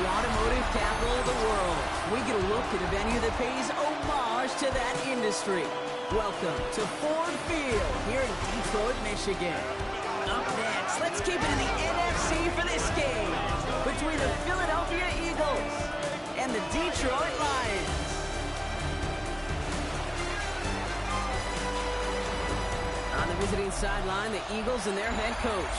automotive capital of the world, we get a look at a venue that pays homage to that industry. Welcome to Ford Field here in Detroit, Michigan. Up next, let's keep it in the NFC for this game between the Philadelphia Eagles and the Detroit Lions. On the visiting sideline, the Eagles and their head coach.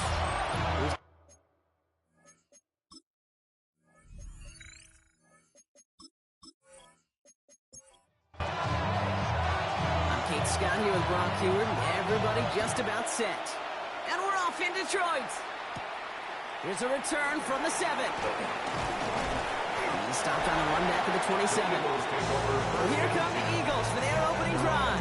Scott here with Brock Huard, and everybody just about set. And we're off in Detroit. Here's a return from the 7. He stopped on the run back of the 27. Here come the Eagles for their opening drive.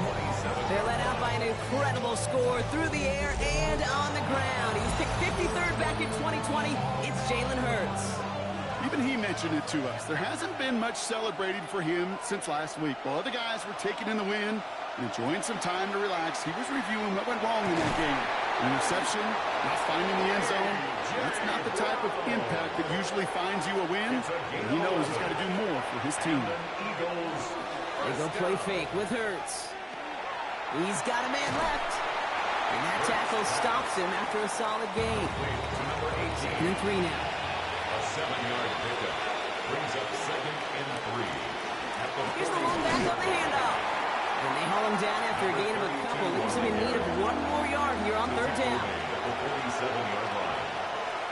They're led out by an incredible score through the air and on the ground. He was picked 53rd back in 2020. It's Jalen Hurts. Even he mentioned it to us. There hasn't been much celebrating for him since last week. While other guys were taking in the win and enjoying some time to relax, he was reviewing what went wrong in that game. Interception, not finding the end zone. That's not the type of impact that usually finds you a win. And he knows he's got to do more for his team. They go play fake with Hurts. He's got a man left. And that tackle stops him after a solid gain. 2nd and 3 now. A 7-yard pickup brings up 2nd and 3. Here's the long back on the handoff. And they haul him down after a gain of a couple. Leaves him in need of 1 more yard here on 3rd down. At the 47-yard line.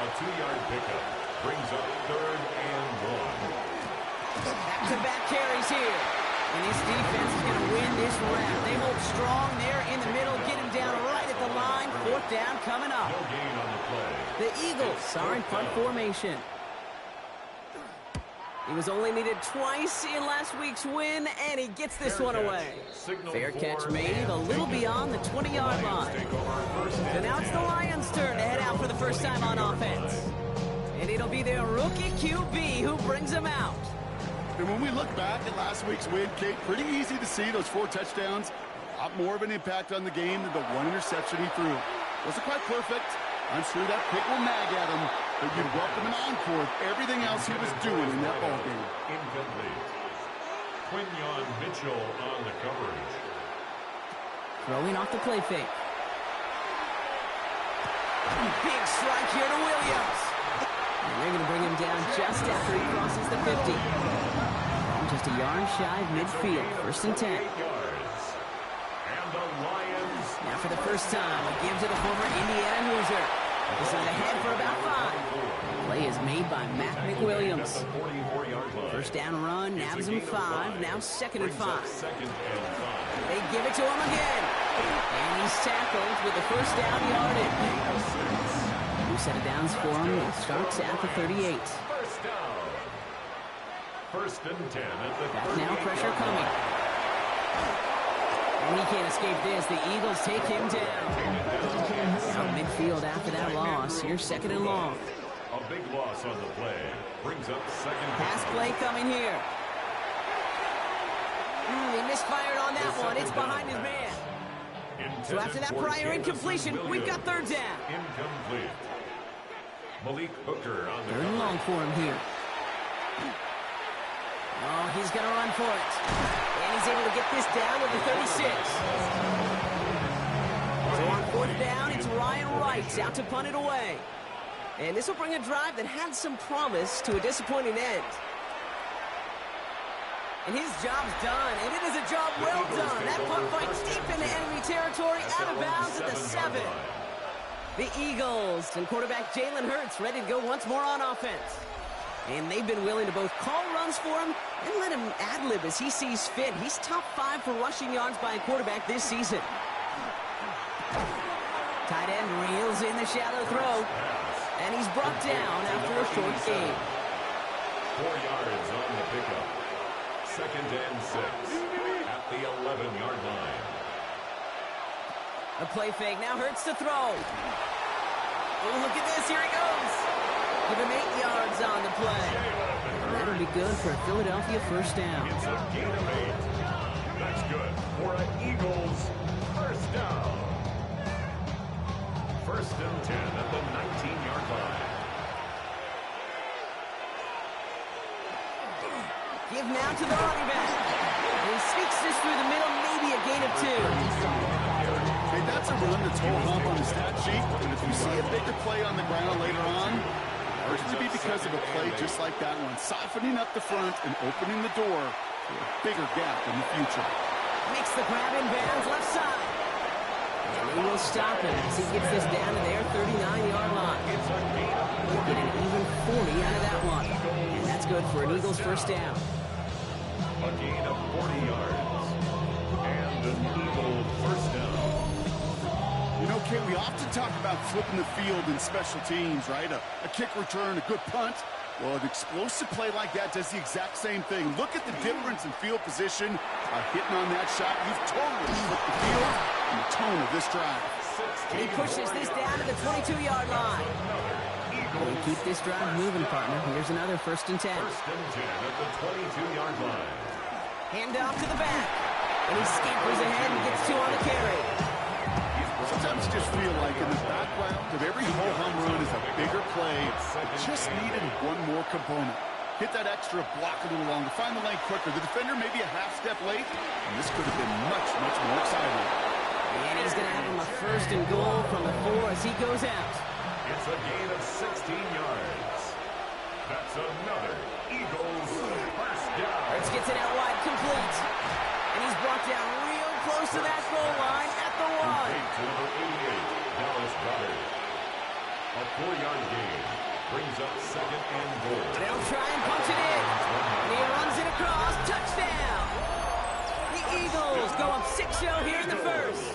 A 2-yard pickup brings up 3rd and 1. Back-to-back carries here. And this defense is going to win this round. They hold strong there in the middle. Get him down right at the line. 4th down coming up. No gain on the play. The Eagles are in punt formation. He was only needed twice in last week's win, and he gets this one away. Fair catch made a little beyond the 20-yard line. So now it's the Lions' turn to head out for the first time on offense. And it'll be their rookie QB who brings them out. And when we look back at last week's win, Kate, pretty easy to see those 4 touchdowns. A lot more of an impact on the game than the 1 interception he threw. Wasn't quite perfect. I'm sure that pick will nag at him, but you'd welcome an encore of everything else he was doing in that ballgame. Incomplete. Quinyon Mitchell on the coverage. Throwing off the play fake. Big strike here to Williams. And they're going to bring him down just after he crosses the 50. Just a yard shy of midfield. 1st and 10. And the Lions. Now for the first time, he gives it a former Indiana Hoosier. He's ahead for about 5. Play is made by Mac McWilliams. 44-yard line. 1st down run, nabs him 5. Now 2nd and 5. 2nd and 5. They give it to him again. And he's tackled with the 1st down yardage. 2 set of downs for him. It starts at the 38. 1st down. 1st and 10 at the Back now, pressure coming. And he can't escape this. The Eagles take him down. Out midfield after that loss. Here's 2nd and long. A big loss on the play. Brings up 2nd. Pass play coming here. He misfired on that one. It's behind his man. So after that prior incompletion, we've got 3rd down. Incomplete. Malik Hooker on the 3rd and long for him here. Oh, he's going to run for it. And he's able to get this down to the 36. So on 4th down, it's Ryan Wright out to punt it away. And this will bring a drive that had some promise to a disappointing end. And his job's done, and it is a job well done. That punt finds deep into enemy territory, out of bounds at the 7. The Eagles and quarterback Jalen Hurts ready to go once more on offense. And they've been willing to both call runs for him and let him ad-lib as he sees fit. He's top 5 for rushing yards by a quarterback this season. Tight end reels in the shallow throw. And he's brought down after a short gain. 4 yards on the pickup. 2nd and 6 at the 11-yard line. A play fake. Now Hurts to throw. Oh, look at this. Here he goes. Give him 8 yards on the play. And that'll be good for a Philadelphia 1st down. It's a gain of 8. That's good for an Eagles 1st down. 1st and 10 at the 19-yard line. Give now to the running back. And he sneaks this through the middle, maybe a gain of 2. Hey, that's a run that's whole hump on the stat sheet, and if you see a bigger play on the ground later on, it's to be because of a play just like that one, softening up the front and opening the door for a bigger gap in the future. Makes the grab in bounds left side. And he will stop him as he gets this down to their 39-yard line. We'll get an even 40 out of that one. And that's good for an Eagles first down. A gain of 40 yards. And an Eagle first down. You know, Kate, we often talk about flipping the field in special teams, right? A kick return, a good punt. Well, an explosive play like that does the exact same thing. Look at the difference in field position. Hitting on that shot, you've totally flipped the field and the tone of this drive. And he pushes this down to the 22-yard line. And keep this drive moving, partner. Here's another 1st and 10. 1st and 10 at the 22-yard line. Hand off to the back. And he scampers ahead and gets 2 on the carry. Sometimes you just feel like in the background of every ho-hum run is a bigger play. It just needed one more component. Hit that extra block a little longer. Find the lane quicker. The defender maybe a half step late. And this could have been much, much more exciting. And he's going to have him a 1st and goal from the 4 as he goes out. It's a gain of 16 yards. That's another Eagles first down. Hurts gets it out wide, complete. And he's brought down real close to that goal line at the 1. To number 88, Dallas Goedert. A 4-yard gain brings up 2nd and goal. They'll try and punch it in. And he runs it across. Touchdown. The Eagles go up 6-0 here in the 1st.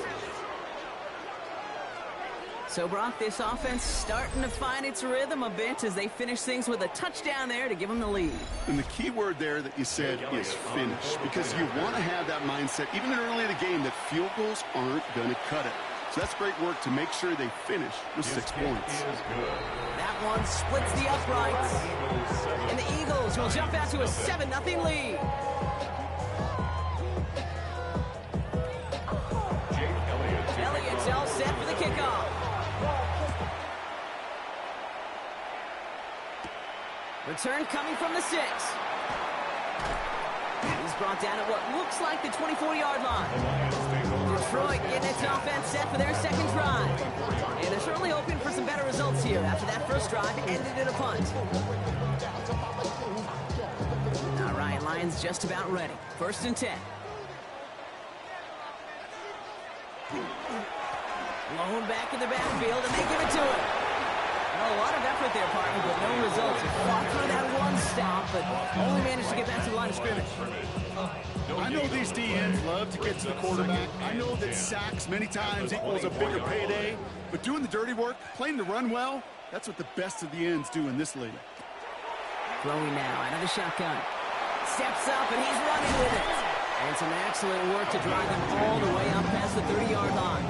So, Brock, this offense starting to find its rhythm a bit as they finish things with a touchdown there to give them the lead. And the key word there that you said is finish, because you want to have that mindset, even early in the game, that field goals aren't going to cut it. So that's great work to make sure they finish with 6 points. That one splits the uprights. And the Eagles will jump out to a 7-0 lead. Elliott's all set for the kickoff. Return coming from the 6. He's brought down at what looks like the 24-yard line. Detroit getting its offense set for their 2nd drive. And they're certainly hoping for some better results here after that first drive ended in a punt. All right, Lions just about ready. 1st and 10. Blown back in the backfield, and they give it to him. Well, a lot of effort there, partner, but no results. He fought through that one stop, but only managed to get back to the line of scrimmage. I know these DNs love to get to the quarterback. I know that sacks many times equals a bigger payday, but doing the dirty work, playing the run well, that's what the best of the ends do in this league. Throwing now out of the shotgun. Steps up, and he's running with it. And some excellent work to drive him all the way up past the 30-yard line.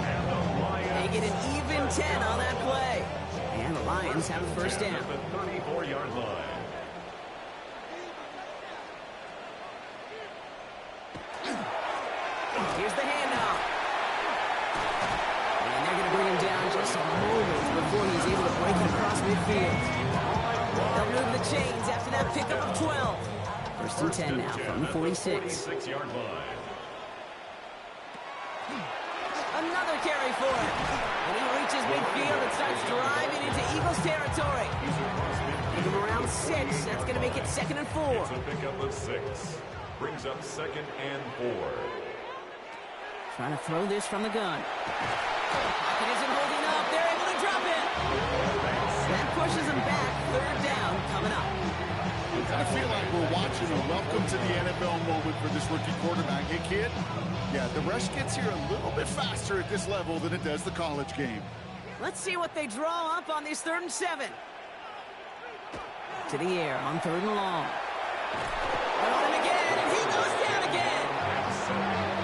They get an even 10 on that play. And the Lions have a 1st down. The 34-yard line. Here's the handoff. And they're going to bring him down just a moment before he's able to break it across midfield. They'll move the chains after that pickup of 12. 1st and 10 now from the 46. 46-yard line. Another carry for him. And he reaches midfield and starts driving into Eagles territory. Take him around 6. That's going to make it 2nd and 4. It's a pickup of 6. Brings up 2nd and 4. Trying to throw this from the gun. Pocket isn't holding up. They're able to drop it. That pushes him back. 3rd down coming up. I feel like we're watching a welcome to the NFL moment for this rookie quarterback. Hey, kid, yeah, the rush gets here a little bit faster at this level than it does the college game. Let's see what they draw up on this 3rd and 7. To the air on 3rd and long. And on him again, and he goes down again.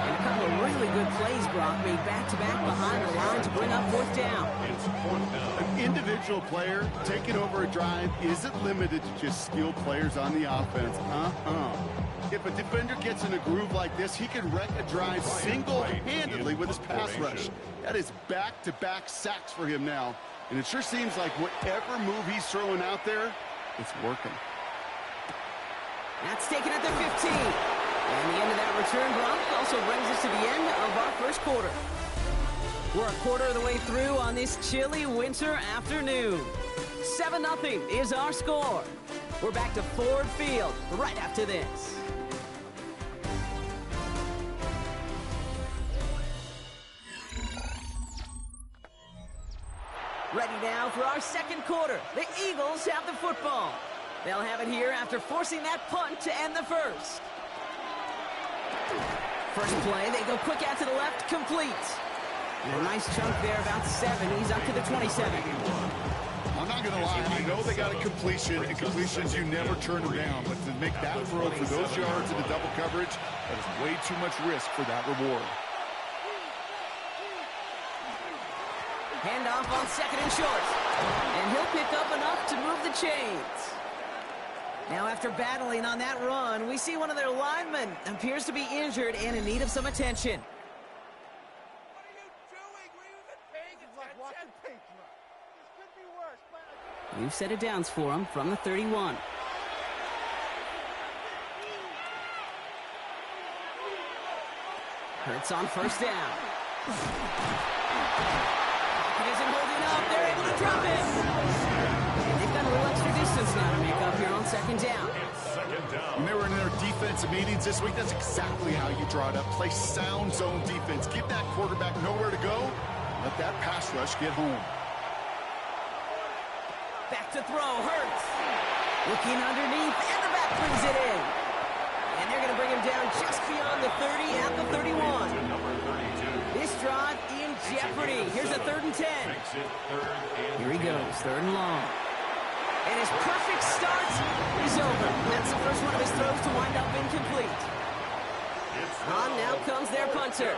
And a couple of really good plays, Brock, made back-to-back behind the line to bring up 4th down. It's 4th down. An individual player taking over a drive isn't limited to just skilled players on the offense. If a defender gets in a groove like this, he can wreck a drive single-handedly with his pass rush. That is back-to-back sacks for him now. And it sure seems like whatever move he's throwing out there, it's working. That's taken at the 15. And the end of that return block also brings us to the end of our first quarter. We're a quarter of the way through on this chilly winter afternoon. 7-0 is our score. We're back to Ford Field right after this. Ready now for our second quarter. The Eagles have the football. They'll have it here after forcing that punt to end the first. First play, they go quick out to the left, complete. And a nice chunk there, about 7. He's up to the 27. I'm not going to lie, I know they got a completion, and completions, you never turn them down. But to make that throw for those yards in the double coverage, that is way too much risk for that reward. Handoff on second and short. And he'll pick up enough to move the chains. Now after battling on that run, we see one of their linemen appears to be injured and in need of some attention. We've set it downs for him from the 31. Hurts on first down. It isn't holding up. They're able to drop it. They've got a little extra distance now to make up here on second down. When they were in their defensive meetings this week, that's exactly how you draw it up. Play sound zone defense. Give that quarterback nowhere to go. Let that pass rush get home. Back to throw, Hurts. Looking underneath, and the back brings it in. And they're going to bring him down just beyond the 30 at the 31. This drive in jeopardy. Here's a 3rd and 10. Here he goes, 3rd and long. And his perfect start is over. That's the first one of his throws to wind up incomplete. On now comes their punter.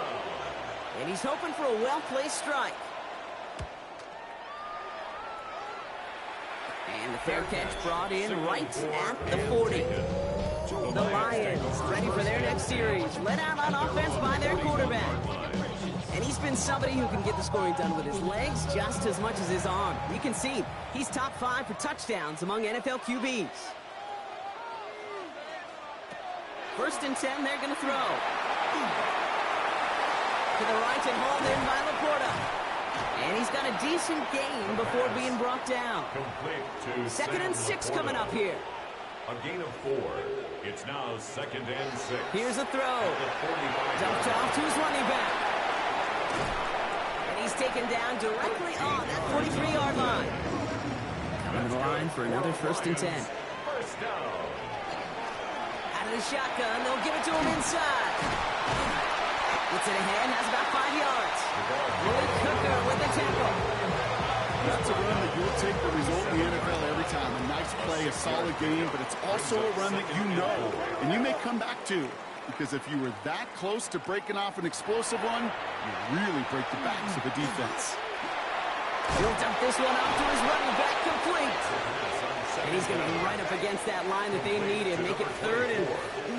And he's hoping for a well-placed strike. And the fair catch brought in right at the 40. The Lions ready for their next series. Led out on offense by their quarterback. And he's been somebody who can get the scoring done with his legs just as much as his arm. You can see he's top 5 for touchdowns among NFL QBs. 1st and 10, they're going to throw. To the right and hauled in by Laporta. And he's got a decent gain before being brought down. 2nd and 6 coming up here. A gain of 4. It's now 2nd and 6. Here's a throw. Dumped off to his running back. And he's taken down directly on that 43-yard line. Coming to the line for another 1st and 10. First down. Out of the shotgun, they'll give it to him inside. Gets it ahead, has about 5 yards. Willie Cooker with the tackle. That's a run that you'll take the result in the NFL every time. A nice play, a solid game, but it's also a run that you know and you may come back to. Because if you were that close to breaking off an explosive one, you really break the backs of the defense. He'll dump this one off to his running back, complete. And he's going to be right up against that line that they needed. Make it 3rd and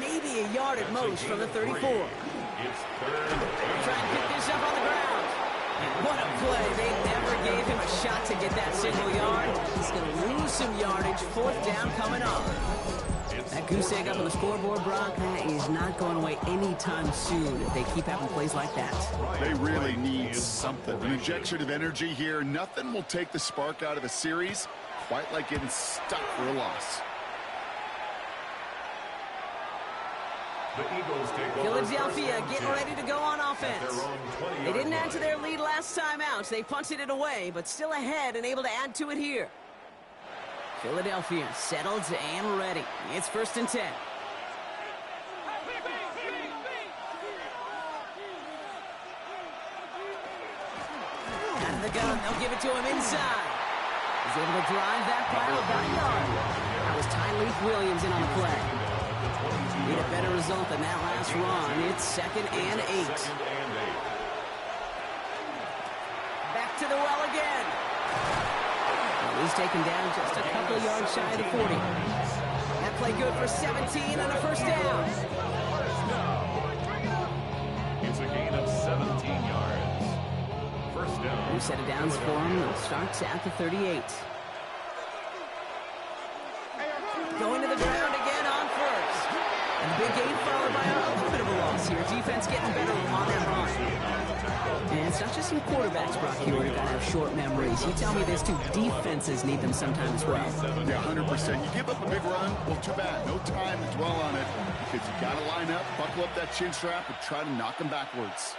maybe a yard at most from the 34. It's 3rd. Try and pick this up on the ground. What a play. They never gave him a shot to get that single yard. He's going to lose some yardage. 4th down coming up. That goose egg up on the scoreboard, Brock, that is not going away anytime soon if they keep having plays like that. They really need something. An injection of energy here. Nothing will take the spark out of a series quite like getting stuck for a loss. The Eagles take over. Philadelphia getting ready to go on offense. They didn't add to their lead last time out. They punted it away, but still ahead and able to add to it here. Philadelphia settled and ready. It's 1st and 10. Out of the gun, they'll give it to him inside. He's able to drive that pile about a yard. That was Tyleek Williams in on the play. Need a better result than that last run. It's 2nd and 8. Back to the well again. He's taken down just a couple of yards shy of the 40. That play good for 17 and a 1st down. It's a gain of 17 yards. 1st down. We set it down for him. It starts at the 38. Going to the ground again on 1st. followed by a little bit of a loss here. Defense getting better on that run. And it's not just some quarterbacks, Brock, here who got to have short memories. You tell me this too. Defenses need them sometimes as well. Yeah, 100%. You give up a big run, well, too bad. No time to dwell on it because you got to line up, buckle up that chin strap, and try to knock them backwards.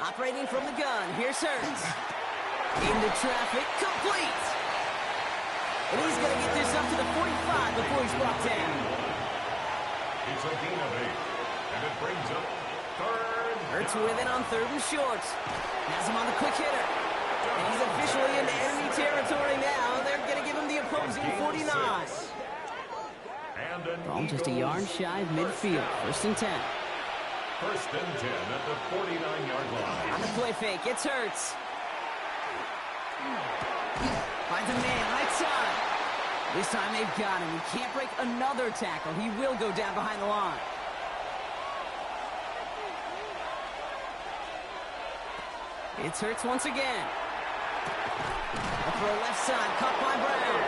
Operating from the gun, here's Hurts. Into traffic, complete. And he's going to get this up to the 45 before he's brought down. It's a gain of 8, and it brings up third. Hurts with it on 3rd and short. Has him on the quick hitter. And he's officially into enemy territory now. They're going to give him the opposing 49. Ball just a yard shy of midfield. 1st and 10. 1st and 10 at the 49-yard line. On the play fake, it's Hurts. Finds a man right side. This time they've got him. He can't break another tackle. He will go down behind the line. It's Hurts once again. A throw left side, caught by Brown.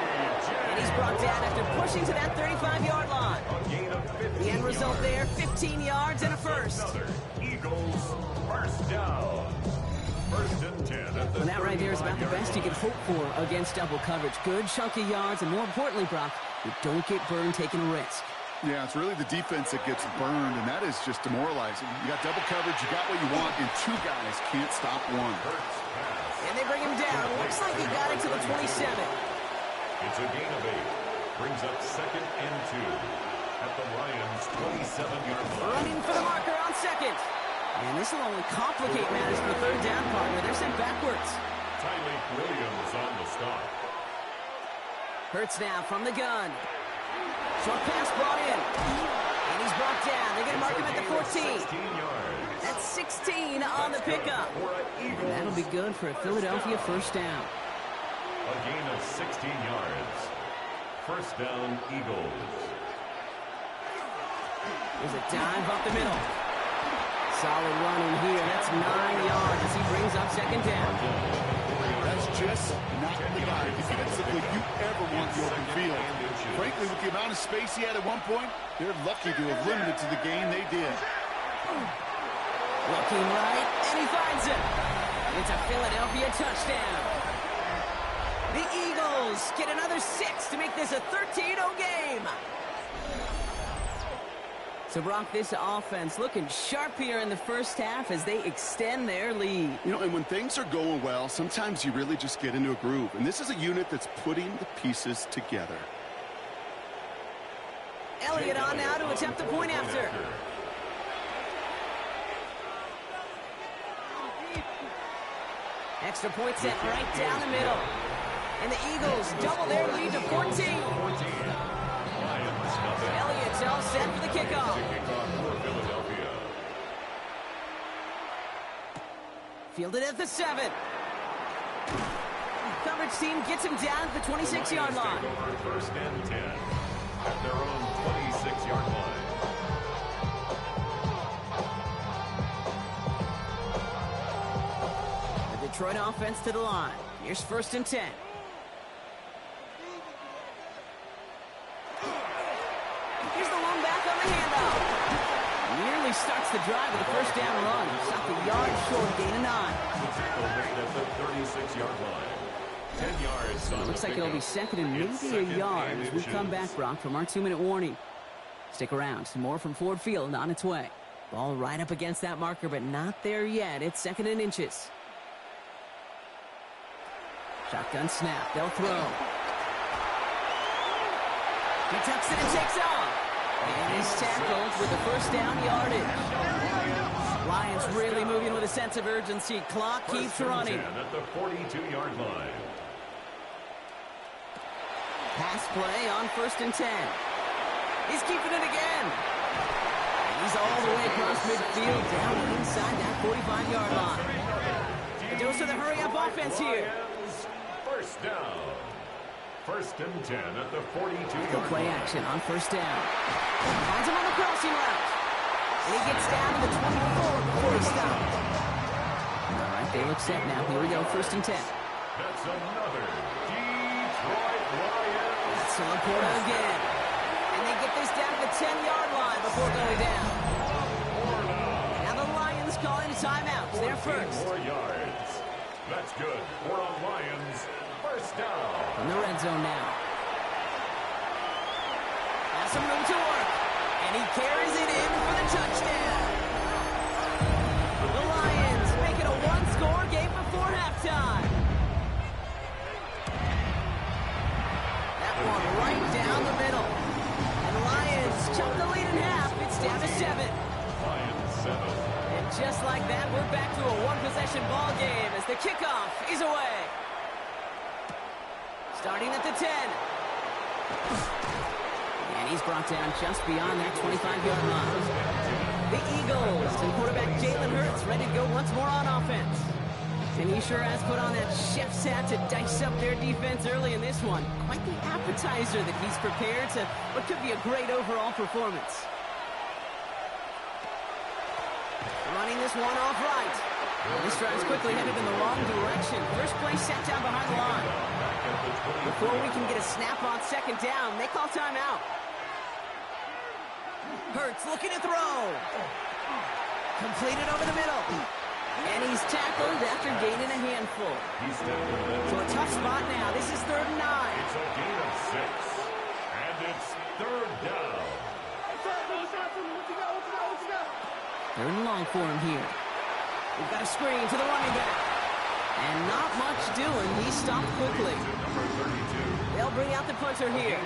And he's brought down after pushing to that 35-yard line. The end result there, 15 yards and a first. Eagles first down. 1st and 10 at the Well, that right there is about the best you can hope for against double coverage. Good chunky yards, and more importantly, Brock, you don't get burned taking a risk. Yeah, it's really the defense that gets burned, and that is just demoralizing. You got double coverage, you got what you want, and 2 guys can't stop one. And they bring him down. Looks like he got it to the 27. It's a gain of 8. Brings up 2nd and 2 at the Lions' 27-yard line. Running for the marker on 2nd. And this will only complicate matters for the 3rd down partner. They're sent backwards. Tyleik Williams on the stop. Hurts now from the gun. Short pass brought in. And he's brought down. They're going to mark him at the 14. 16 yards. That's 16 on the pickup. And that'll be good for a Philadelphia 1st down. A gain of 16 yards. 1st down, Eagles. There's a dive up the middle. Solid run in here. That's 9 yards as he brings up 2nd down. That's just not the guy defensively you ever want the open field. Frankly, with the amount of space he had at one point, they're lucky to have limited to the game they did. Looking right, and he finds it. It's a Philadelphia touchdown. The Eagles get another 6 to make this a 13-0 game. So, Brock, this offense looking sharp here in the 1st half as they extend their lead. You know, and when things are going well, sometimes you really just get into a groove. And this is a unit that's putting the pieces together. Elliott on now to attempt the point after. Extra point set right down the middle. And the Eagles double their lead to 14. Elliott's all set for the kickoff. Fielded at the 7. Coverage team gets him down at the 26-yard line. 1st and 10 at their own 26-yard line. The Detroit offense to the line. Here's 1st and 10. Here's the one back on the handoff. Nearly starts the drive with a 1st down run. Stopped a yard short, gain of 9. At the 36-yard line. 10 yards. Looks like it'll be 2nd and maybe a yard as we come back, Brock, from our 2-minute warning. Stick around. Some more from Ford Field on its way. Ball right up against that marker, but not there yet. It's 2nd and inches. Shotgun snap. They'll throw. He tucks it and takes off. And he's tackled with the 1st down yardage. Lions really moving with a sense of urgency. Clock keeps running. At the 42-yard line. Pass play on 1st and 10. He's keeping it again. And he's all the way across midfield down inside that 45-yard line. It goes to the hurry-up offense here. 1st down. 1st and 10 at the 42-yard line. Play action on 1st down. Finds him on the crossing route. And he gets down to the 24 before he stops. All right, they look set now. Here we go, 1st and 10. That's another Detroit Lions. So Laporta again. And they get the this down to the 10-yard line before going down. Now the Lions calling a timeout. They're first. 4 yards. That's good for a Lions first down. In the red zone now. Has some room to work. And he carries it in for the touchdown. The Lions make it a one-score game before halftime. That one right down the middle. And the Lions chop the lead in half. It's down to 7. Lions 7. And just like that, we're back to a one-possession ball game as the kickoff is away. Starting at the 10. And he's brought down just beyond that 25-yard line. The Eagles and quarterback Jalen Hurts ready to go once more on offense. And he sure has put on that chef's hat to dice up their defense early in this one. Quite the appetizer that he's prepared to what could be a great overall performance. Running this one off right. This drive's quickly headed in the wrong direction. First play set down behind the line. Before we can get a snap on second down, they call timeout. Hurts looking to throw. Completed over the middle. And he's tackled after gaining a handful. So a tough spot now. This is 3rd and 9. It's a gain of 6. And it's 3rd down. 3rd and long for him here. We've got a screen to the running back. And not much doing. He stopped quickly. They'll bring out the punter here.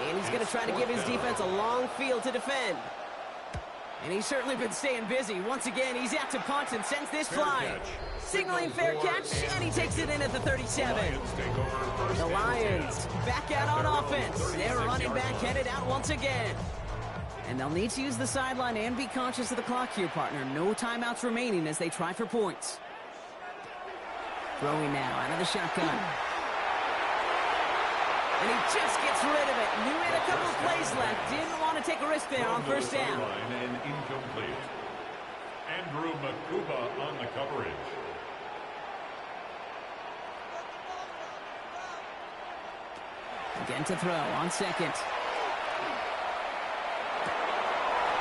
And he's going to try to give his defense a long field to defend. And he's certainly been staying busy. Once again, he's out to punt and sends this flying. Signaling fair catch, and he takes it in at the 37. The Lions back out on offense. Their running back headed out once again. And they'll need to use the sideline and be conscious of the clock here, partner. No timeouts remaining as they try for points. Throwing now out of the shotgun. And he just gets rid of it. Knew he had a couple of plays left. Didn't want to take a risk there on first down. And incomplete. Andrew Makuba on the coverage. Again to throw on second.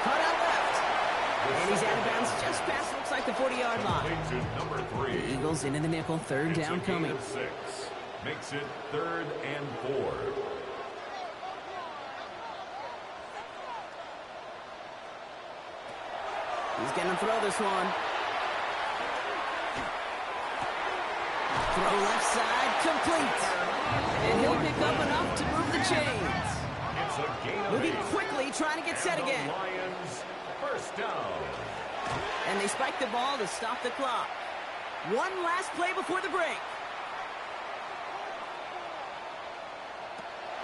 Cut out left. And he's out of bounds just past, looks like the 40-yard line. Number 3. The Eagles into the nickel. 3rd down coming. 6. Makes it 3rd and 4. He's going to throw this one. Throw left side, complete. And he'll pick up enough to move the chains. It's a gain of Moving 8. quickly, trying to get set again. Lions first down. And they spike the ball to stop the clock. One last play before the break.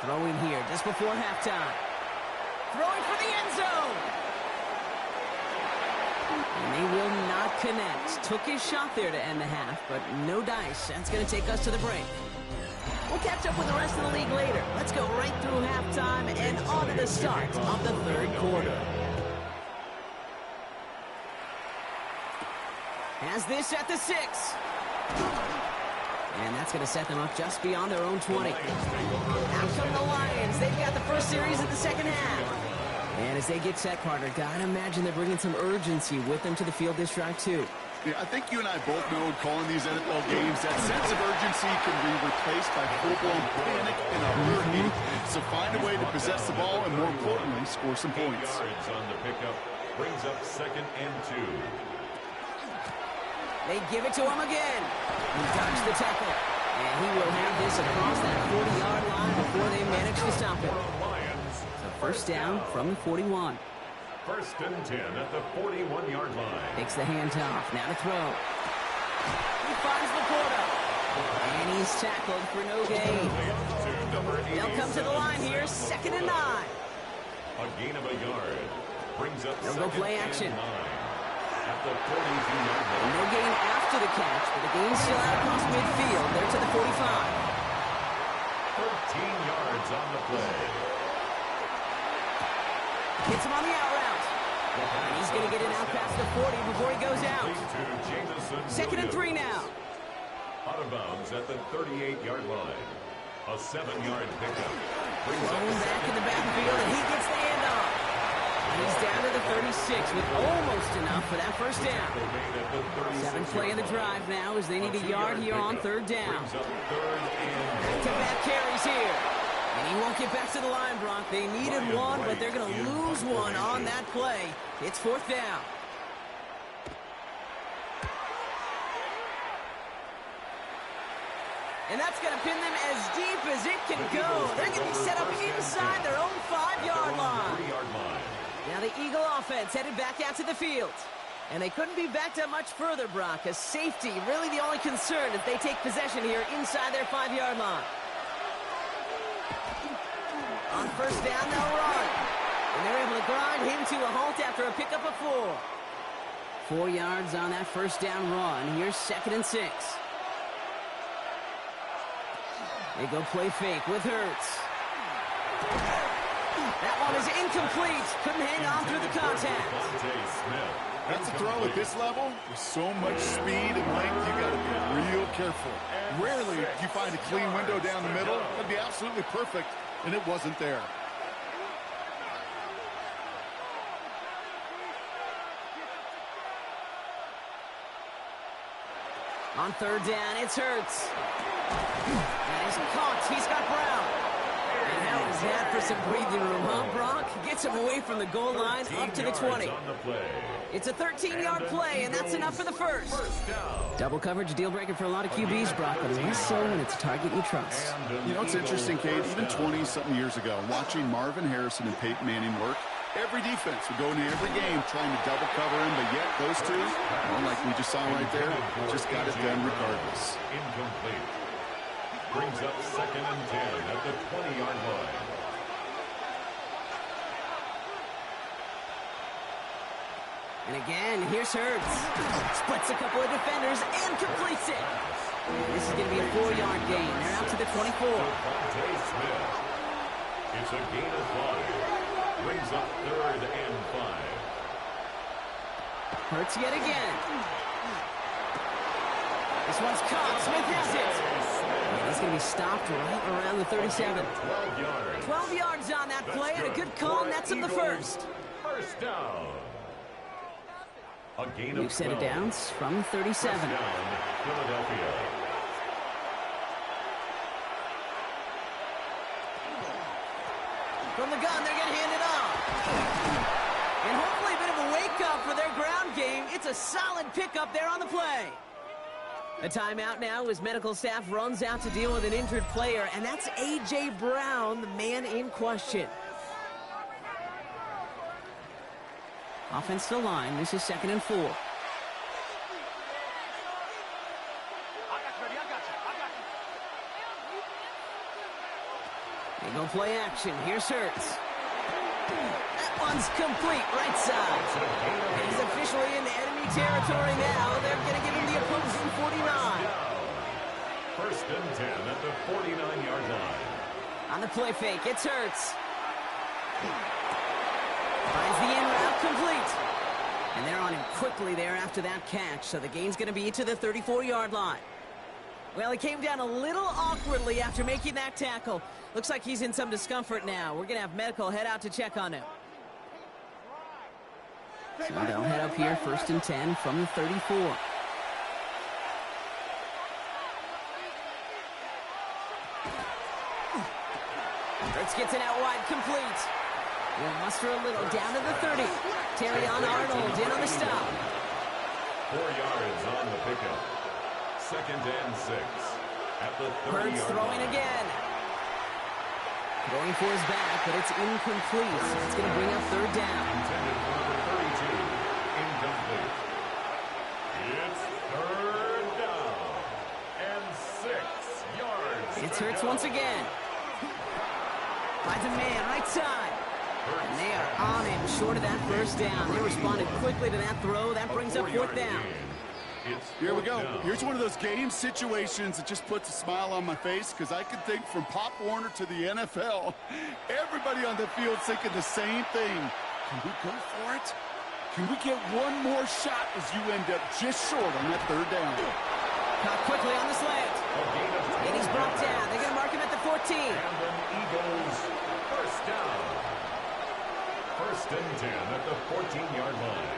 Throwing here just before halftime. Throwing for the end zone. And they will not connect. Took his shot there to end the half, but no dice. That's going to take us to the break. We'll catch up with the rest of the league later. Let's go right through halftime and on to the start of the 3rd quarter. Has this at the 6. And that's going to set them up just beyond their own 20. Out come the Lions. They've got the first series of the second half. And as they get set, partner, gotta imagine they're bringing some urgency with them to the field this drive, too. Yeah, I think you and I both know in calling these NFL games that sense of urgency can be replaced by full-blown panic and a hurry. So find a way to possess the ball and, more importantly, score some points. 8 yards on the pickup brings up 2nd and 2. They give it to him again. He dodged the tackle. And he will have this across that 40-yard line before they manage to stop him. So first down from the 41. 1st and 10 at the 41-yard line. Takes the handoff. Now to throw. He finds Laporta. And he's tackled for no gain. They'll come to the line here. 2nd and 9. A gain of a yard. Brings up They'll go play action. At the 42-yard line. No gain after the catch, but the gain still out across midfield. They're to the 45. 13 yards on the play. Hits him on the out route. And he's going to get it out past the 40 before he goes out. 2nd and 3 now. Out of bounds at the 38-yard line. A 7-yard pickup. Thrown back in the backfield, and he gets the handoff. He's down to the 36 with almost enough for that first down. Seventh play of the drive now as they need a yard here on third down. Back-to-back carries here. And he won't get back to the line, Brock. They needed one, but they're going to lose one on that play. It's fourth down. And that's going to pin them as deep as it can go. They're going to be set up inside their own 5-yard line. Now the Eagle offense headed back out to the field. And they couldn't be backed up much further, Brock, as safety really the only concern as they take possession here inside their 5-yard line. On first down, they'll run. And they're able to grind him to a halt after a pickup of 4. 4 yards on that first down run. Here's 2nd and 6. They go play fake with Hurts. That one is incomplete. Couldn't hang on through the contact. That's a throw at this level. With so much speed and length, you got to be real careful. Rarely do you find a clean window down the middle. That'd be absolutely perfect, and it wasn't there. On third down, it's Hurts. And he's caught. He's got Brown. And how is that for some breathing room, huh, Brock? Gets him away from the goal line up to the 20. It's a 13-yard play, and that's enough for the first. Double coverage, deal breaker for a lot of QBs, Brock, but less so when it's a target you trust. You know, it's interesting, Kate, even 20-something years ago, watching Marvin Harrison and Peyton Manning work, every defense would go into every game trying to double cover him, but yet those two, well, like we just saw right there, just got it done regardless. Incomplete. Brings up 2nd and 10 at the 20-yard line. And again, here's Hurts. Splits a couple of defenders and completes it. And this is going to be a 4-yard gain. They're out to the 24. Smith. It's a gain of 5. Brings up 3rd and 5. Hurts yet again. This one's caught. Smith has it. And he's going to be stopped right around the 37. 12 yards on that play, and a good call, and that's him the first. First down. A gain New of set of 12. downs from 37. First down, Philadelphia. From the gun, they're going to hand it off. And hopefully a bit of a wake-up for their ground game. It's a solid pickup there on the play. A timeout now as medical staff runs out to deal with an injured player, and that's A.J. Brown, the man in question. Offensive line, this is 2nd and 4. They go play action. Here's Hurts. That one's complete, right side. And he's officially in enemy territory now. They're going to give him the opposing 49. First and 10 at the 49-yard line. On the play fake, it's Hurts. Finds the in route complete. And they're on him quickly there after that catch. So the gain's going to be to the 34-yard line. Well, he came down a little awkwardly after making that tackle. Looks like he's in some discomfort now. We're going to have medical head out to check on him. So they'll head up here, 1st and 10 from the 34. Hurts gets it out wide, complete. We'll muster a little down to the 30. Terrion Arnold in on the stop. 4 yards on the pickup. 2nd and 6 at the 30-yard line. Hurts throwing again. Going for his back, but it's incomplete. So it's going to bring up 3rd down. Intended for number 32. Incomplete. It's 3rd down and 6 yards. It's Hurts once again. Finds a man right side. And they are on him short of that first down. They responded quickly to that throw. That brings up 4th down. Here we go. Here's one of those game situations that just puts a smile on my face because I can think from Pop Warner to the NFL. Everybody on the field thinking the same thing. Can we go for it? Can we get one more shot as you end up just short on that 3rd down? Caught quickly on the slant. And he's brought down. They're going to mark him at the 14. And an Eagles First and 10 at the 14-yard line.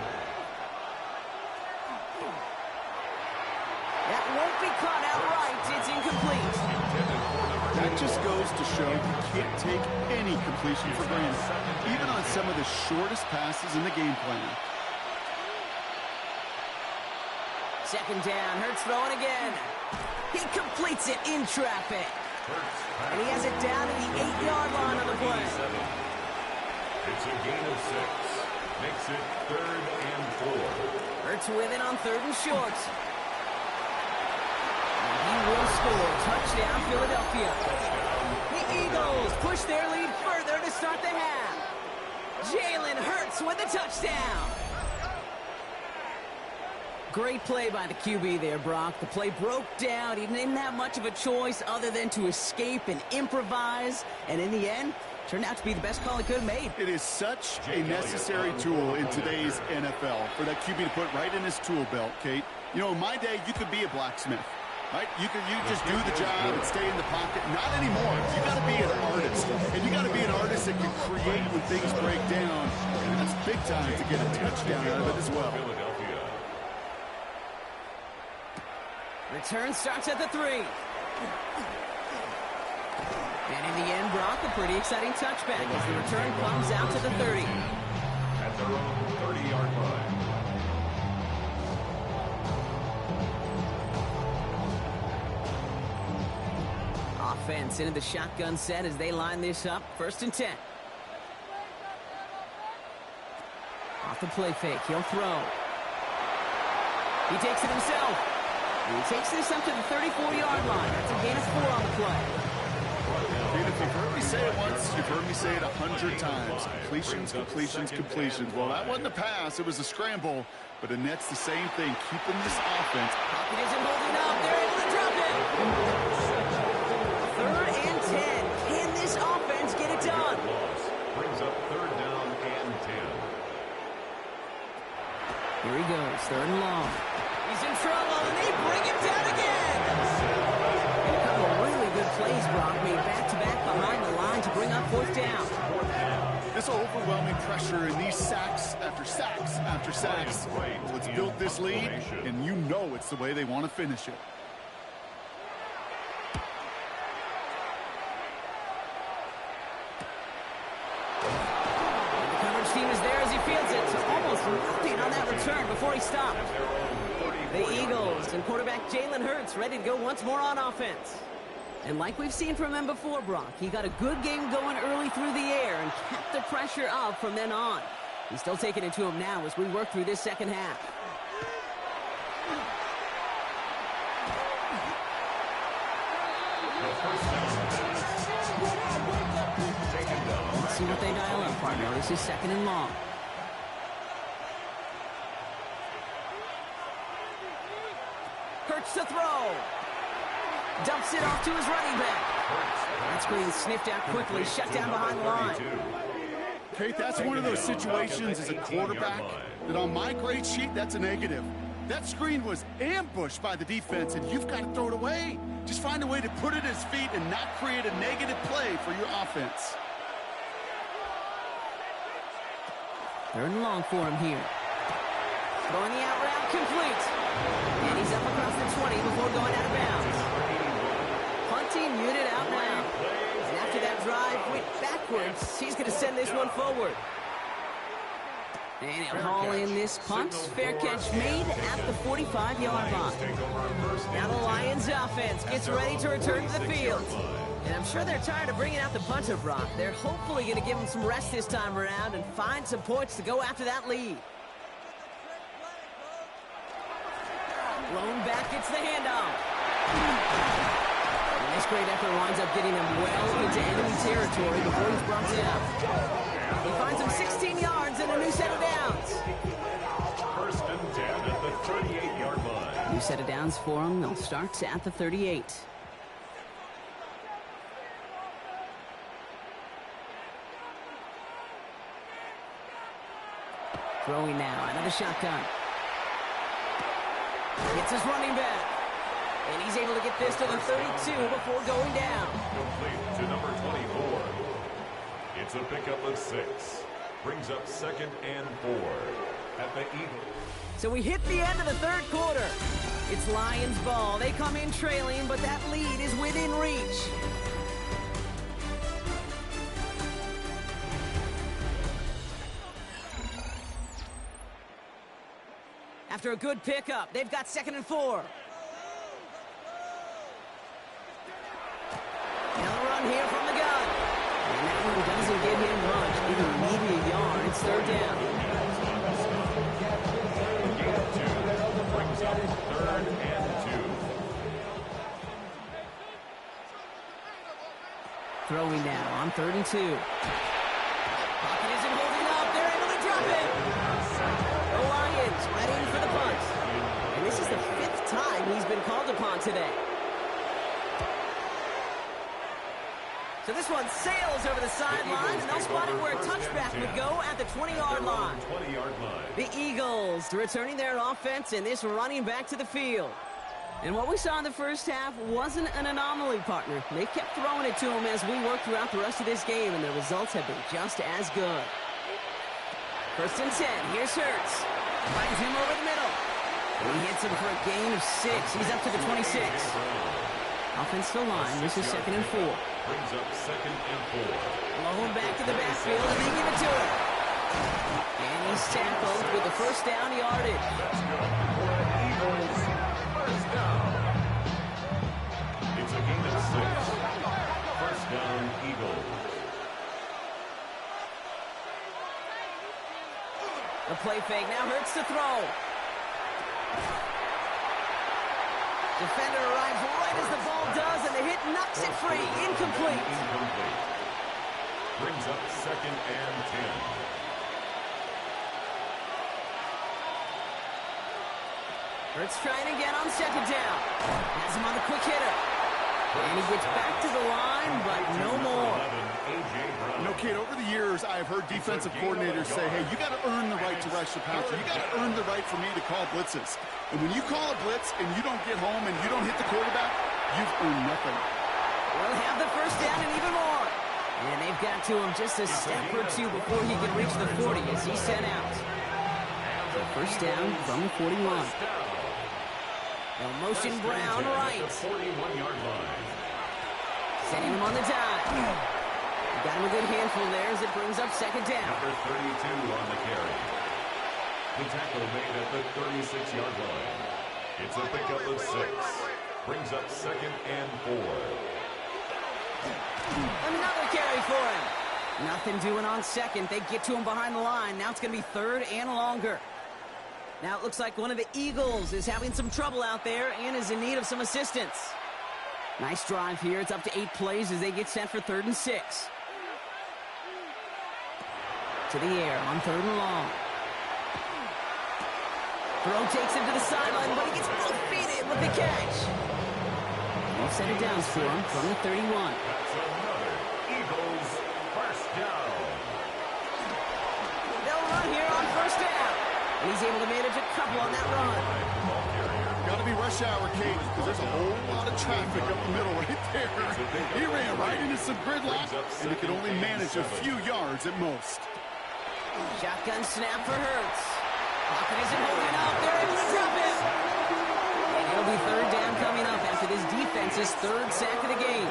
That won't be caught outright. It's incomplete. That just goes to show you can't take any completion for granted, even on some of the shortest passes in the game plan. Second down, Hurts throwing again. He completes it in traffic. And he has it down to the 8-yard line on the play. It's a gain of 6. Makes it 3rd and 4. Hurts with it on 3rd and short. And he will score. Touchdown, Philadelphia. The Eagles push their lead further to start the half. Jalen Hurts with a touchdown. Great play by the QB there, Brock. The play broke down. He didn't have much of a choice other than to escape and improvise. And in the end, turned out to be the best call he could have made. It is such a necessary tool in today's NFL for that QB to put right in his tool belt, Kate. You know, in my day, you could be a blacksmith, right? You just do the job and stay in the pocket. Not anymore. You got to be an artist. And you got to be an artist that can create when things break down. And that's big time to get a touchdown out of it as well. Return starts at the 3. And in the end, Brock, a pretty exciting touchback as the return comes out to the 30. At their own 30-yard line. Offense into the shotgun set as they line this up. 1st and 10. Off the play fake, he'll throw. He takes it himself. He takes this up to the 34-yard line. That's a gain of 4 on the play. And if you've heard me say it once, you've heard me say it 100 times. Completions, completions, completions. Well, that wasn't a pass. It was a scramble. But the Nets, the same thing, keeping this offense. Pocket isn't holding up. They're able to drop it. 3rd and 10. Can this offense get it done? Brings up 3rd down and 10. Here he goes. 3rd and long. He's in trouble, and they bring him down again. And a couple of really good plays, Brock, made back-to-back behind the line to bring up 4th down. This overwhelming pressure and these sacks after sacks after sacks. Well, it's built this lead, and you know it's the way they want to finish it. The coverage team is there as he fields it. So almost nothing on that return before he stopped. The Eagles and quarterback Jalen Hurts ready to go once more on offense. And like we've seen from him before, Brock, he got a good game going early through the air and kept the pressure up from then on. He's still taking it to him now as we work through this second half. Let's see what they dial up, partner. This is 2nd and long. Hurts to throw. Dumps it off to his running back. That screen sniffed out quickly, shut down behind the line. Kate, that's one of those situations as a quarterback that on my grade sheet, that's a negative. That screen was ambushed by the defense, and you've got to throw it away. Just find a way to put it at his feet and not create a negative play for your offense. 3rd and long for him here. Throwing the out route complete. And he's up across the 20 before going out of bounds. Punting unit out now. And after that drive went backwards, he's going to send this one forward. And he'll haul in this punt. Fair catch made at the 45-yard line. Now the Lions offense gets ready to return to the field. And I'm sure they're tired of bringing out the punter, Brock. They're hopefully going to give him some rest this time around and find some points to go after that lead. Blown back, gets the handoff. And this great effort winds up getting him well into enemy territory before he's brought down. He finds him 16 yards and a new set of downs. 1st and 10 at the 38-yard line. New set of downs for him. They'll start at the 38. Throwing now, another shotgun. It's his running back. And he's able to get this to the 32 before going down. Complete to number 24. It's a pickup of 6. Brings up 2nd and 4 at the Eagles. So we hit the end of the third quarter. It's Lions ball. They come in trailing, but that lead is within reach. After a good pickup, they've got 2nd and 4. Another run here from the gun. And that one doesn't give him much, even maybe a yard. It's 3rd down. Gain of 2 brings up 3rd and 2. Throwing now on 3rd and 2. Pocket isn't holding up. They're able to drop it. The Lions ready for the punt. And this is the 5th time he's been called upon today. So this one sails over the sidelines, and they'll spot it where a touchback would go at the 20-yard line. 20-yard line. The Eagles returning their offense and this running back to the field. And what we saw in the first half wasn't an anomaly, partner. They kept throwing it to him as we worked throughout the rest of this game, and the results have been just as good. 1st and 10. Here's Hurts. Finds him over the middle. And he hits him for a gain of 6. He's up to the 26. Offensive line. This is 2nd and 4. Brings up 2nd and 4. Blown back to the backfield, and they give it to him. And he's tackled with the 1st down yardage. That's good for an Eagles 1st down. It's a gain of 6. 1st down, Eagles. The play fake now hurts to throw. Defender arrives right as the ball does, and the hit knocks it free. Incomplete. Brings up 2nd and 10. Hurts trying again on 2nd down. Has him on the quick hitter. And he gets back to the line, but no more. You know, Kate, over the years, I've heard defensive coordinators say, hey, you got to earn the right to rush the passer. You got to earn the right for me to call blitzes. And when you call a blitz and you don't get home and you don't hit the quarterback, you've earned nothing. We'll have the 1st down and even more. And they've got to him just a step or 2 before he can reach the 40 as he's sent out. So 1st down from the 41. They'll motion Brown right. 41-yard line. Sending him on the dime. Got him a good handful there as it brings up 2nd down. Number 32 on the carry. The tackle made at the 36-yard line. It's a pickup of 6. Brings up 2nd and 4. Another carry for him. Nothing doing on 2nd. They get to him behind the line. Now it's going to be 3rd and longer. Now it looks like one of the Eagles is having some trouble out there and is in need of some assistance. Nice drive here. It's up to 8 plays as they get set for 3rd and 6. To the air on 3rd and long. Throw takes him to the sideline, but he gets both feet in with the catch. They'll set it down for him from the 31. That's another Eagles 1st down. They'll run here on 1st down. And he's able to manage a couple on that run. Got to be rush hour, Kate, because there's a whole lot of traffic up the middle right there. He ran right into some gridlock, and he could only manage a few yards at most. Shotgun snap for Hurts. Pocket isn't holding up. They're able to drop it. And it'll be 3rd down coming up after this defense's 3rd sack of the game.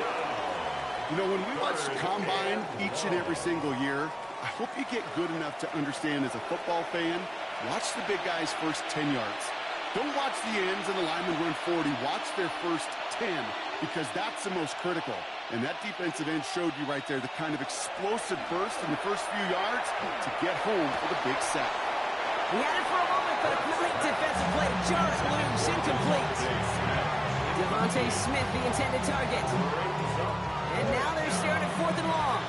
You know, when we watch Combine each and every single year, I hope you get good enough to understand as a football fan, watch the big guys' first 10 yards. Don't watch the ends and the linemen run 40. Watch their first 10 because that's the most critical. And that defensive end showed you right there the kind of explosive burst in the first few yards to get home for the big sack. He had it for a moment, but a great defensive play jars loose, incomplete. Devontae Smith, the intended target. And now they're staring at 4th and long.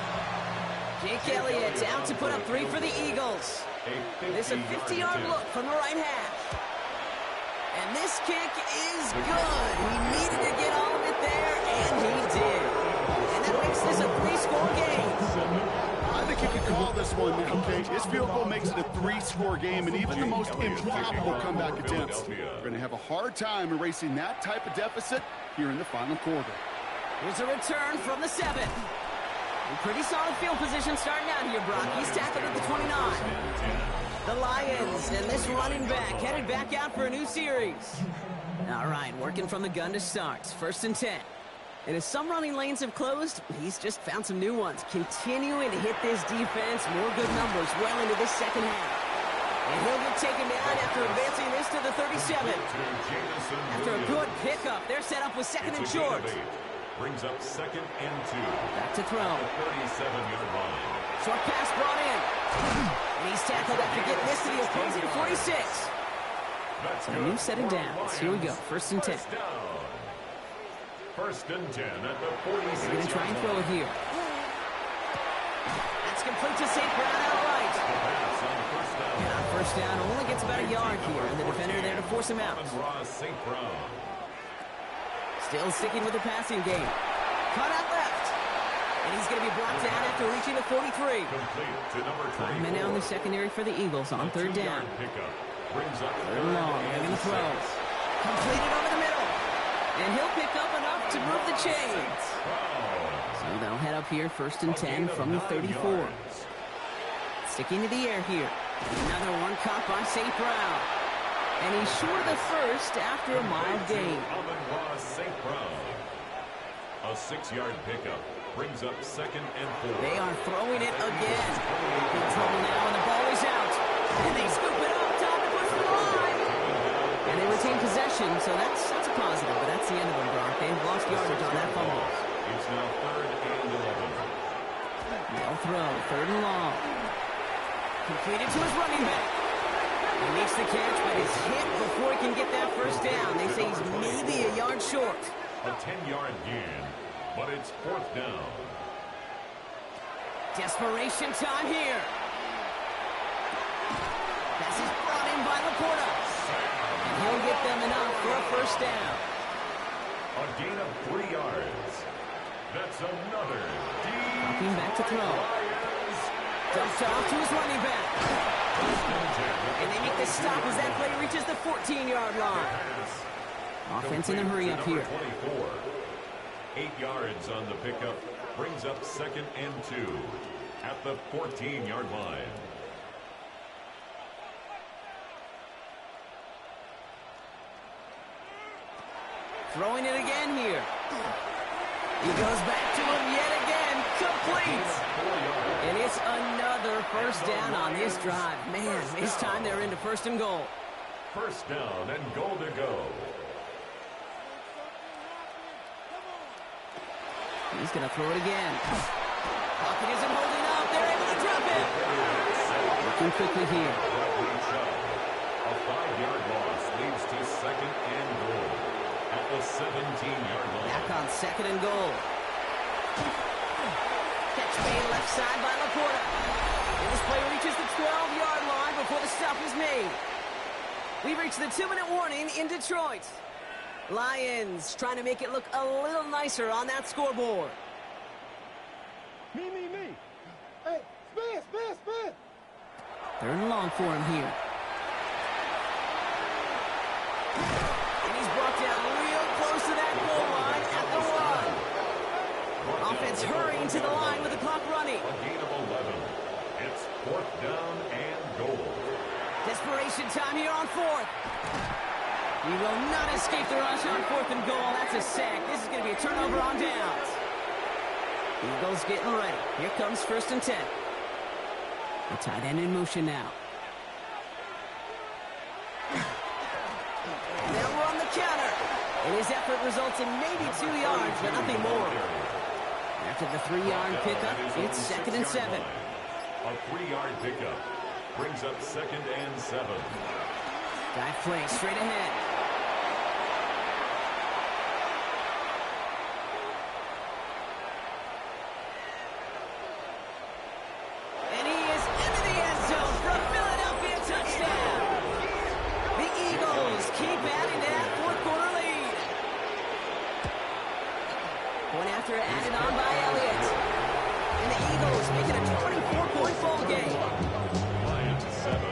Jake Elliott out to put up 3 for the Eagles. This is a 50-yard look from the right half. And this kick is good. He needed to get all of it there, and he did. And that makes this a 3-score game. I think you could call this one, okay? His field goal makes it a 3-score game, and even the most improbable comeback attempts are going to have a hard time erasing that type of deficit here in the final quarter. Here's a return from the 7. Pretty solid field position starting out here, Brock. He's tackled at the 29. The Lions and this running back headed back out for a new series. All right, working from the gun to start. 1st and 10. And as some running lanes have closed, he's just found some new ones. Continuing to hit this defense. More good numbers well into this second half. And he'll get taken down after advancing this to the 37. After a good pickup, they're set up with 2nd and short. Brings up 2nd and 2. Back to throw. 37-yard line. Short pass brought in. And he's tackled after getting this to the opposing 46. So a new set of downs. Here we go. 1st and 10. 1st and 10 at the 46. They're going to try and throw it here. That's complete to St. Brown outright. Yeah, 1st down only gets about a yard here, and the defender there to force him out. St. Brown. Still sticking with the passing game. Cut out left. And he's going to be brought down after reaching the 43. Complete to number 24. 5 men now in the secondary for the Eagles on 3rd down. Brings up 3rd and long. They're going to throw. Completed over the middle. And he'll pick up enough to move the chains. So they'll head up here 1st and 10 from the 34. Sticking to the air here. Another one caught by St. Brown. And he's short of the 1st after a mild gain. St. Brown. A 6-yard pickup. Brings up 2nd and 4. They are throwing it again. In trouble now, and the ball is out. And they scoop it up, time to push the line. And they retain possession, so that's a positive, but that's the end of them, Brock. They've lost yardage on that fumble. It's now 3rd and 11. They'll throw, 3rd and long. Completed to his running back. He makes the catch, but is hit before he can get that 1st down. They say he's maybe a yard short. A 10-yard gain, but it's 4th down. Desperation time here. Pass is brought in by Laporta. And he'll get them enough for a 1st down. A gain of 3 yards. That's another Dropping back to throw. Dumps off to his running back. And they make the stop as that play reaches the 14-yard line. Offense in a hurry up here. 24. 8 yards on the pickup. Brings up 2nd and 2 at the 14-yard line. Throwing it again here. He goes back to him yet again. Complete. And it's another 1st down on this drive. Man, this time they're into 1st and goal. 1st down and goal to go. He's going to throw it again. Pocket isn't holding up. They're able to drop it. Looking quickly here. A 5-yard loss leads to 2nd and goal at the 17-yard line. Back on 2nd and goal. Catch made left side by Laporta. And this play reaches the 12-yard line before the stop is made. We've reached the 2-minute warning in Detroit. Lions trying to make it look a little nicer on that scoreboard. Me. Hey, spin. 3rd and long for him here. And he's brought down real close to that goal line at the 1. Offense hurrying to the line with the clock running. A gain of 11. It's 4th down and goal. Desperation time here on 4th. He will not escape the rush on 4th and goal. That's a sack. This is going to be a turnover on downs. Eagles getting ready. Here comes 1st and 10. The tight end in motion now. They'll run the counter. And his effort results in maybe 2 yards, but nothing more. After the 3-yard pickup, it's 2nd and 7. A 3-yard pickup brings up 2nd and 7. Dive play straight ahead. And he is into the end zone for a Philadelphia touchdown. The Eagles keep adding to that 4th quarter lead. Point after added on by Elliott. And the Eagles make it a 24-point ball game. Lions 7.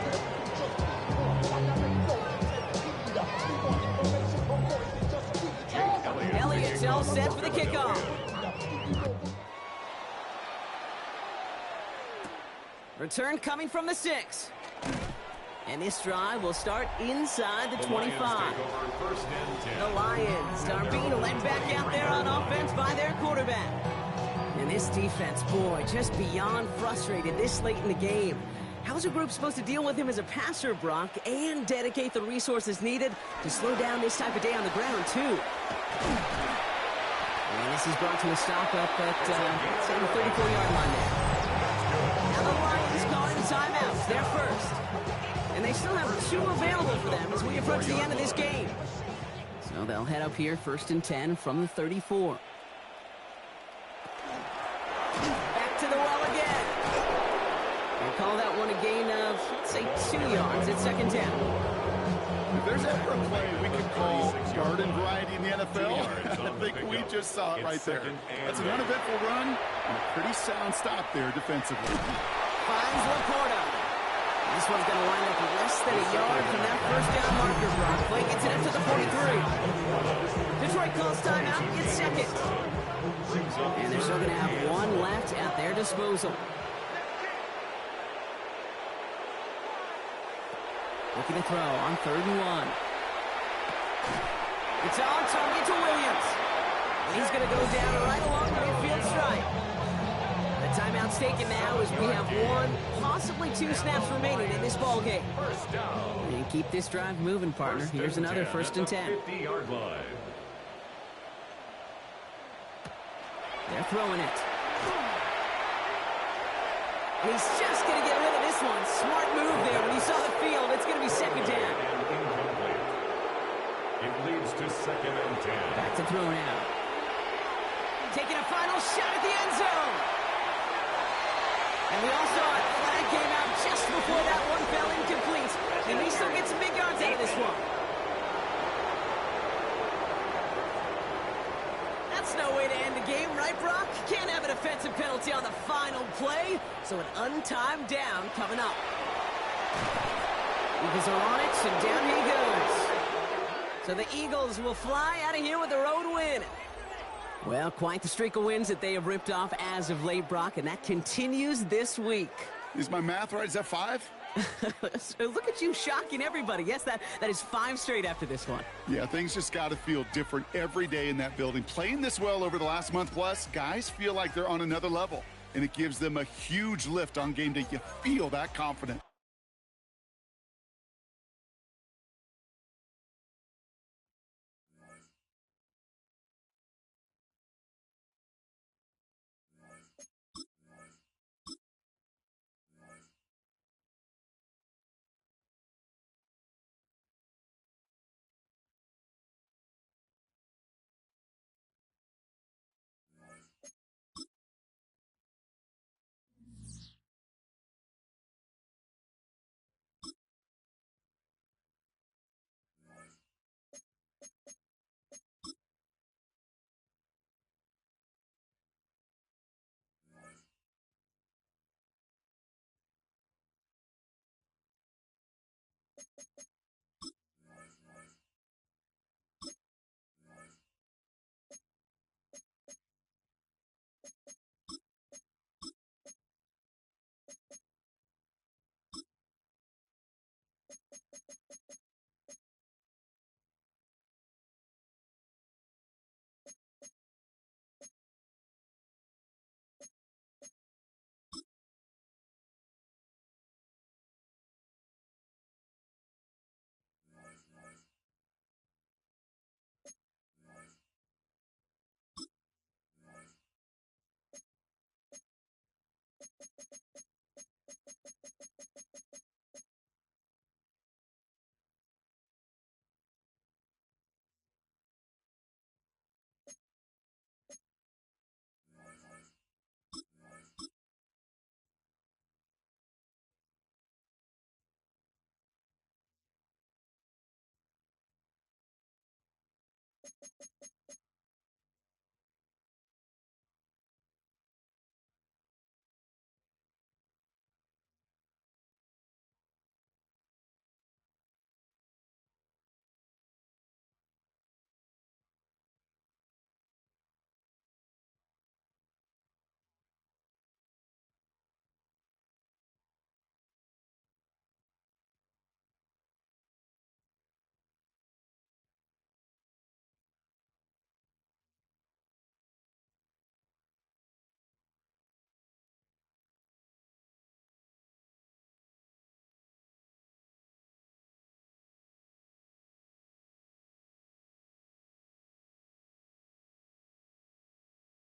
Elliott's all set for the kickoff. Return coming from the 6. And this drive will start inside the 25. The Lions are being led back out there on offense by their quarterback. And this defense, boy, just beyond frustrated this late in the game. How's a group supposed to deal with him as a passer, Brock, and dedicate the resources needed to slow down this type of day on the ground, too? And this is brought to a stop up at, say, the 34-yard line there. Now the Lions calling the timeouts. They're first. And they still have 2 available for them as we approach the end of this game. So they'll head up here, 1st and 10 from the 34. Back to the well again. They call that one a gain of, say, 2 yards at 2nd down. If there's ever a play we could call garden variety in the NFL, I think we just saw it right there. That's an uneventful run and a pretty sound stop there defensively. Finds Laporta. This one's going to line up less than a yard from that 1st down marker, Brock. Play gets it up to the 43. Detroit calls timeout. It's 2nd. And they're still going to have 1 left at their disposal. Looking to throw on 3rd and 1. It's on target to Williams. And he's going to go down right along the midfield stripe. The timeout's taken now as we have 1, possibly 2 snaps remaining in this ball game. And keep this drive moving, partner. Here's another 1st and 10. 50-yard line. They're throwing it. And he's just going to get rid of this one. Smart move there when he saw the field. It's going to be 2nd down. Incomplete. It leads to 2nd and 10. Back to throw now. Taking a final shot at the end zone. And we all saw it. Flag came out just before that one fell incomplete. And we still get some big yards out of this one. That's no way to end the game, right, Brock? Can't have an offensive penalty on the final play. So an untimed down coming up. Eagles are on it, and down he goes. So the Eagles will fly out of here with a road win. Well, quite the streak of wins that they have ripped off as of late, Brock, and that continues this week. Is my math right? Is that 5? So look at you shocking everybody. Yes, that is 5 straight after this one. Yeah, things just got to feel different every day in that building. Playing this well over the last month plus, guys feel like they're on another level, and it gives them a huge lift on game day. You feel that confident.